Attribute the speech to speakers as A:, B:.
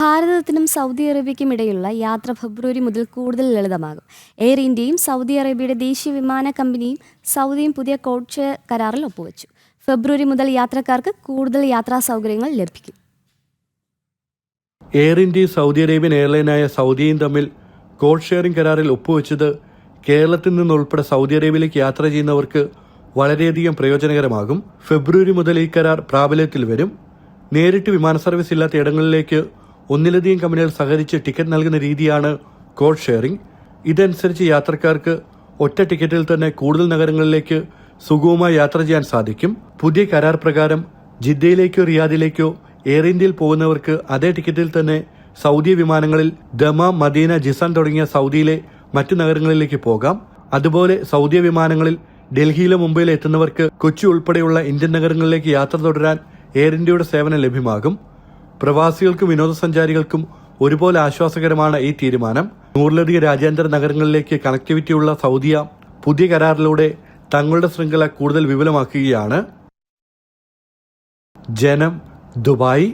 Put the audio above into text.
A: ഭാരതത്തിനും Saudi അറേബ്യയ്ക്കും ഇടയിലുള്ള യാത്ര ഫെബ്രുവരി മുതൽ കൂടുതൽ ലളിതമാകും. എയർ ഇന്ത്യയും സൗദി അറേബ്യയുടെ ദേശീയ വിമാന കമ്പനിയും സൗദിയും പുതിയ കോഡ് ഷെയർ കരാറിൽ ഒപ്പുവെച്ചു. ഫെബ്രുവരി മുതൽ യാത്രക്കാർക്ക് കൂടുതൽ യാത്രാ സൗകര്യങ്ങൾ ലഭിക്കും.
B: എയർ ഇന്ത്യയും സൗദി അറേബ്യൻ എയർലൈനായ സൗദിയും തമ്മിൽ കോഡ് ഷെയറിംഗ് കരാറിൽ ഒപ്പുവെച്ചത് കേരളത്തിൽ നിന്നുൾപ്പെടെ സൗദി അറേബ്യയിലേക്ക് യാത്ര ചെയ്യുന്നവർക്ക് വളരെയധികം പ്രയോജനകരമാകും. ഫെബ്രുവരി മുതൽ ഈ കരാർ പ്രാബല്യത്തിൽ വരും. നേരിട്ട് വിമാന സർവീസ് ഇല്ലാത്ത ഇടങ്ങളിലേക്ക് ഒന്നിലധികം കമ്പനികൾ സഹകരിച്ച് ടിക്കറ്റ് നൽകുന്ന രീതിയാണ് കോഡ് ഷെയറിംഗ്. ഇതനുസരിച്ച് യാത്രക്കാർക്ക് ഒറ്റ ടിക്കറ്റിൽ തന്നെ കൂടുതൽ നഗരങ്ങളിലേക്ക് സുഗമമായി യാത്ര ചെയ്യാൻ സാധിക്കും. പുതിയ കരാർ പ്രകാരം ജിദ്ദയിലേക്കോ റിയാദിലേക്കോ എയർ ഇന്ത്യയിൽ പോകുന്നവർക്ക് അതേ ടിക്കറ്റിൽ തന്നെ സൗദി വിമാനങ്ങളിൽ ദമാം, മദീന, ജിസാൻ തുടങ്ങിയ സൗദിയിലെ മറ്റു നഗരങ്ങളിലേക്ക് പോകാം. അതുപോലെ സൗദി വിമാനങ്ങളിൽ ഡൽഹിയിലോ മുംബൈയിലോ എത്തുന്നവർക്ക് കൊച്ചി ഉൾപ്പെടെയുള്ള ഇന്ത്യൻ നഗരങ്ങളിലേക്ക് യാത്ര തുടരാൻ എയർ ഇന്ത്യയുടെ സേവനം ലഭ്യമാകും. പ്രവാസികൾക്കും വിനോദസഞ്ചാരികൾക്കും ഒരുപോലെ ആശ്വാസകരമാണ് ഈ തീരുമാനം. 100-ലധികം രാജ്യാന്തര നഗരങ്ങളിലേക്ക് കണക്ടിവിറ്റിയുള്ള സൗദിയ പുതിയ കരാറിലൂടെ തങ്ങളുടെ ശൃംഖല കൂടുതൽ വിപുലമാക്കുകയാണ്. ജനം, ദുബായ്.